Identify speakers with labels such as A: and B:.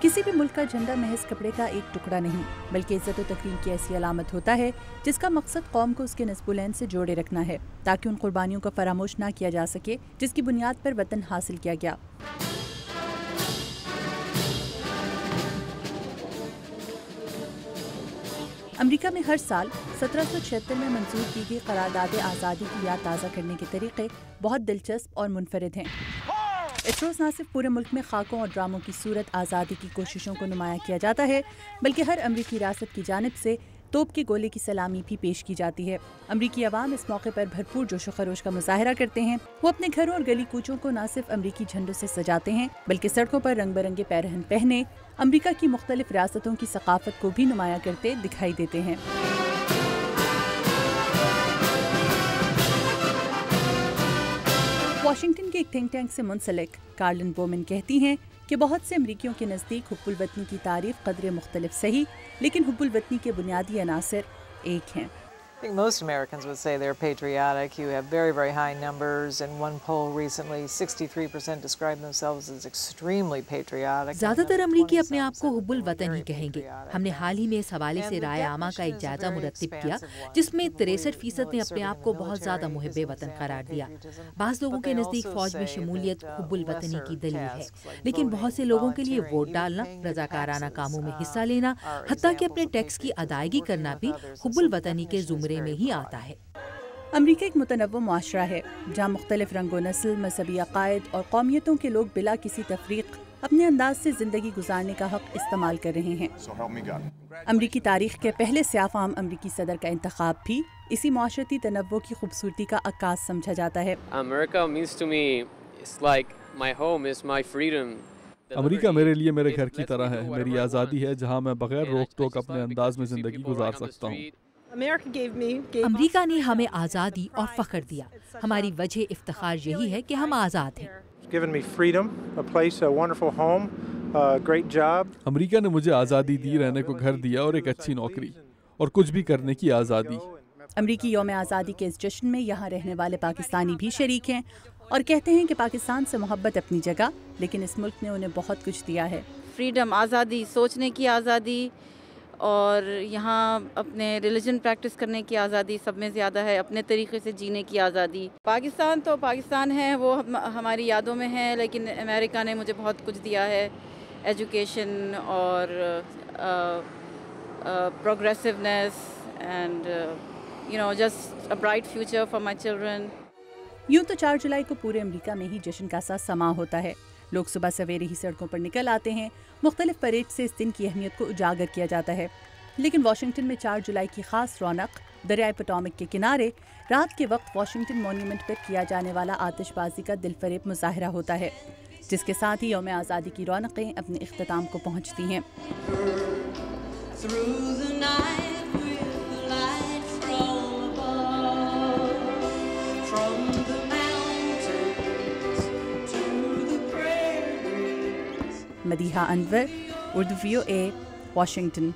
A: کسی بھی ملک کا جھنڈا محض کپڑے کا ایک ٹکڑا نہیں بلکہ عزت و تکریم کی ایسی علامت ہوتا ہے جس کا مقصد قوم کو اس کے نصب العین سے جوڑے رکھنا ہے تاکہ ان قربانیوں کو فراموش نہ کیا جا سکے جس کی بنیاد پر وطن حاصل کیا گیا۔ امریکہ میں ہر سال 1776 میں منظور کی گئی قرارداد آزادی کی یاد تازہ کرنے کے طریقے بہت دلچسپ اور منفرد ہیں۔ اس روز نہ صرف پورے ملک میں خاکوں اور ڈراموں کی صورت آزادی کی کوششوں کو نمایاں کیا جاتا ہے بلکہ ہر امریکی ریاست کی جانب سے توپ کے گولے کی سلامی بھی پیش کی جاتی ہے۔ امریکی عوام اس موقع پر بھرپور جوش و خروش کا مظاہرہ کرتے ہیں۔ وہ اپنے گھروں اور گلی کوچوں کو نہ صرف امریکی جھنڈوں سے سجاتے ہیں بلکہ سڑکوں پر رنگ برنگے پیرہن پہنے امریکہ کی مختلف ریاستوں کی ثقافت کو بھی نمایاں کرتے دکھائی دیتے ہیں۔ واشنگٹن کے ایک تھنک ٹینک سے منسلک کارلن بومن کہتی ہیں کہ بہت سے امریکیوں کے نزدیک حب الوطنی کی تعریف قدرے مختلف صحیح لیکن حب الوطنی کے بنیادی عناصر ایک ہیں۔
B: I think most Americans would say they're patriotic. You have very, very high numbers. In one poll recently, 63% describe themselves as extremely patriotic.
C: زیادہ تر امریکی اپنے آپ کو حب الوطن ہی کہیں گے۔ ہم نے حال ہی میں اس حوالے سے رائے عامہ کا ایک جائزہ مرتب کیا جس میں 63% نے اپنے آپ کو بہت زیادہ محب وطن قرار دیا۔ بعض لوگوں کے نزدیک فوج میں شمولیت حب الوطنی کی دلیل ہے، لیکن بہت سے لوگوں کے لیے ووٹ ڈالنا، رضاکارانہ کاموں میں حصہ لینا، حتیٰ کہ اپنے ٹیکس کی ادائیگی کرنا بھی حب الوطنی کے زمرے میں ہی آتا ہے۔
A: امریکہ ایک متنوع معاشرہ ہے جہاں مختلف رنگ و نسل، مذہبی عقائد اور قومیتوں کے لوگ بلا کسی تفریق اپنے انداز سے زندگی گزارنے کا حق استعمال کر رہے ہیں۔ امریکی تاریخ کے پہلے سیاہ فام امریکی صدر کا انتخاب بھی اسی معاشرتی تنوع کی خوبصورتی کا عکاس سمجھا جاتا ہے۔
D: امریکہ میرے لیے میرے گھر کی طرح ہے، میری آزادی ہے جہاں میں بغیر روک ٹوک اپنے انداز میں زندگی گزار سکتا ہوں۔
C: امریکہ نے ہمیں آزادی اور فخر دیا۔ ہماری وجہ افتخار یہی ہے کہ ہم آزاد ہیں۔
D: امریکہ نے مجھے آزادی دی، رہنے کو گھر دیا اور ایک اچھی نوکری اور کچھ بھی کرنے کی آزادی۔
A: امریکی یوم آزادی کے اس جشن میں یہاں رہنے والے پاکستانی بھی شریک ہیں اور کہتے ہیں کہ پاکستان سے محبت اپنی جگہ لیکن اس ملک نے انہیں بہت کچھ دیا ہے۔
E: فریڈم، آزادی، سوچنے کی آزادی اور یہاں اپنے ریلیجن پریکٹس کرنے کی آزادی سب میں زیادہ ہے، اپنے طریقے سے جینے کی آزادی۔ پاکستان تو پاکستان ہے، وہ ہماری یادوں میں ہے، لیکن امریکہ نے مجھے بہت کچھ دیا ہے، ایجوکیشن اور progressiveness and just a bright future for my children.
A: یوں تو 4 جولائی کو پورے امریکہ میں ہی جشن کا سا سماں ہوتا ہے۔ لوگ صبح سویرے ہی سڑکوں پر نکل آتے ہیں، مختلف پریڈ سے اس دن کی اہمیت کو اجاگر کیا جاتا ہے۔ لیکن واشنگٹن میں 4 جولائی کی خاص رونق دریائے پوٹومک کے کنارے رات کے وقت واشنگٹن مونیومنٹ پر کیا جانے والا آتش بازی کا دل فریب مظاہرہ ہوتا ہے، جس کے ساتھ ہی یوم آزادی کی رونقیں اپنے اختتام کو پہنچتی ہیں۔ مدیحہ انور، اردو VOA، واشنگٹن۔